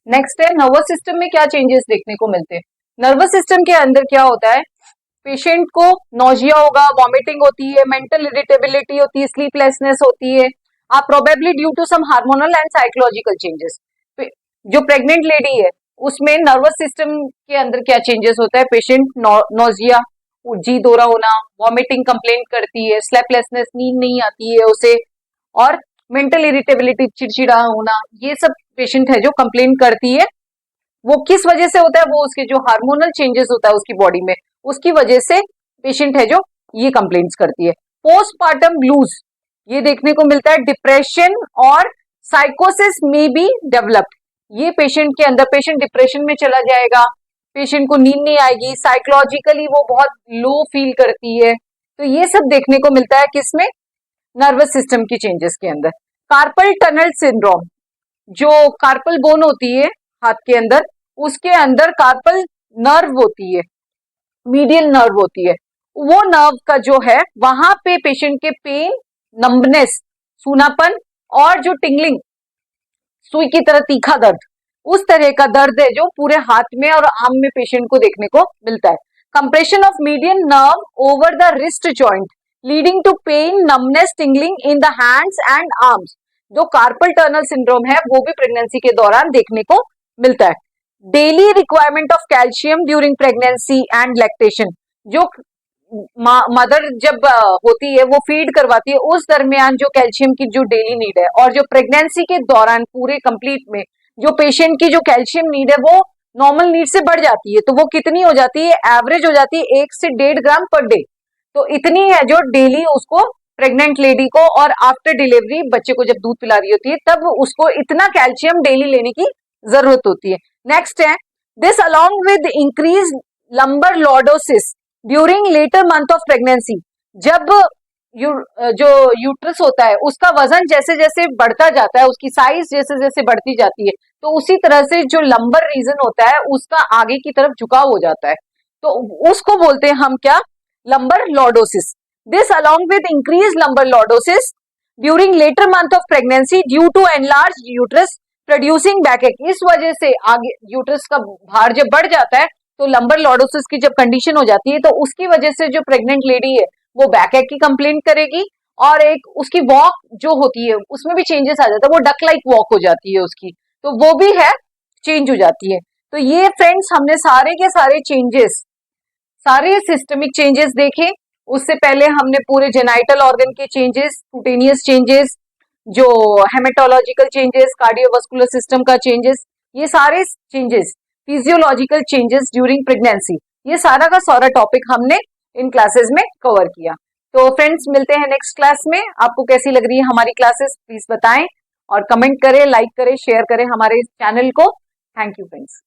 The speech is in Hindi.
नेक्स्ट है नर्वस सिस्टम में क्या चेंजेस देखने को मिलते हैं। नर्वस सिस्टम के अंदर क्या होता है, पेशेंट को नोजिया होगा, वॉमिटिंग होती है, मेंटल इरिटेबिलिटी होती है, स्लीपलेसनेस होती है, probably due to some hormonal and psychological changes. जो प्रेग्नेंट लेडी है उसमें नर्वस सिस्टम के अंदर क्या चेंजेस होता है, पेशेंट नोजिया, जी दौरा होना, वॉमिटिंग कंप्लेंट करती है, स्लेपलेसनेस, नींद नहीं आती है उसे, और मेंटल इरिटेबिलिटी, चिड़चिड़ा होना, ये सब पेशेंट है जो कंप्लेन करती है। वो किस वजह से होता है, वो उसके जो हार्मोनल चेंजेस होता है उसकी बॉडी में, उसकी वजह से पेशेंट है जो ये कंप्लेंट्स करती है। पोस्टपार्टम ब्लूज ये देखने को मिलता है, डिप्रेशन और साइकोसिस में भी डेवलप्ड। ये पेशेंट के अंदर, पेशेंट डिप्रेशन में चला जाएगा, पेशेंट को नींद नहीं आएगी, साइकोलॉजिकली वो बहुत लो फील करती है। तो ये सब देखने को मिलता है किसमें, नर्वस सिस्टम की चेंजेस के अंदर। कार्पल टनल सिंड्रोम, जो कार्पल बोन होती है हाथ के अंदर, उसके अंदर कार्पल नर्व होती है, मीडियल नर्व होती है, वो नर्व का जो है वहां पे पेशेंट के पेन, नंबनेस, सूनापन और जो टिंगलिंग, सुई की तरह तीखा दर्द, उस तरह का दर्द है जो पूरे हाथ में और आर्म में पेशेंट को देखने को मिलता है। Compression of median nerve over the wrist joint leading to pain, numbness, tingling in the hands and arms. जो कार्पल टनल सिंड्रोम है वो भी प्रेगनेंसी के दौरान देखने को मिलता है। Daily requirement of calcium during pregnancy and lactation, जो मदर जब होती है वो फीड करवाती है, उस दरमियान जो कैल्शियम की जो डेली नीड है, और जो प्रेगनेंसी के दौरान पूरे कंप्लीट में जो पेशेंट की जो कैल्शियम नीड है वो नॉर्मल नीड से बढ़ जाती है। तो वो कितनी हो जाती है, एवरेज हो जाती है 1 से 1.5 ग्राम पर डे। तो इतनी है जो डेली उसको, प्रेग्नेंट लेडी को, और आफ्टर डिलीवरी बच्चे को जब दूध पिला रही होती है तब उसको इतना कैल्शियम डेली लेने की जरूरत होती है। नेक्स्ट है, this along with increase lumbar lordosis during later month of pregnancy. जब जो यूट्रस होता है उसका वजन जैसे जैसे बढ़ता जाता है, उसकी साइज जैसे जैसे बढ़ती जाती है, तो उसी तरह से जो लंबर रीजन होता है उसका आगे की तरफ झुकाव हो जाता है, तो उसको बोलते हैं हम क्या, lumbar lordosis. This along with increase lumbar lordosis during later month of pregnancy due to enlarge uterus producing backache. इस वजह से आगे यूट्रस का भार जब बढ़ जाता है तो लंबर लॉर्डोसिस की जब कंडीशन हो जाती है तो उसकी वजह से जो प्रेग्नेंट लेडी है वो बैकएक की कंप्लेंट करेगी, और एक उसकी वॉक जो होती है उसमें भी चेंजेस आ जाता है, वो डक लाइक वॉक हो जाती है उसकी, तो वो भी है चेंज हो जाती है। तो ये फ्रेंड्स हमने सारे के सारे चेंजेस, सारे सिस्टमिक चेंजेस देखे। उससे पहले हमने पूरे जेनाइटल ऑर्गन के चेंजेस, कुटेनियस चेंजेस, जो हेमेटोलॉजिकल चेंजेस, कार्डियोवास्कुलर सिस्टम का चेंजेस, ये सारे changes, physiological changes during pregnancy, ये सारा का सारा टॉपिक हमने इन क्लासेस में कवर किया। तो फ्रेंड्स मिलते हैं नेक्स्ट क्लास में। आपको कैसी लग रही है हमारी क्लासेस, प्लीज बताएं और कमेंट करें, लाइक करें, शेयर करें हमारे इस चैनल को। Thank you friends.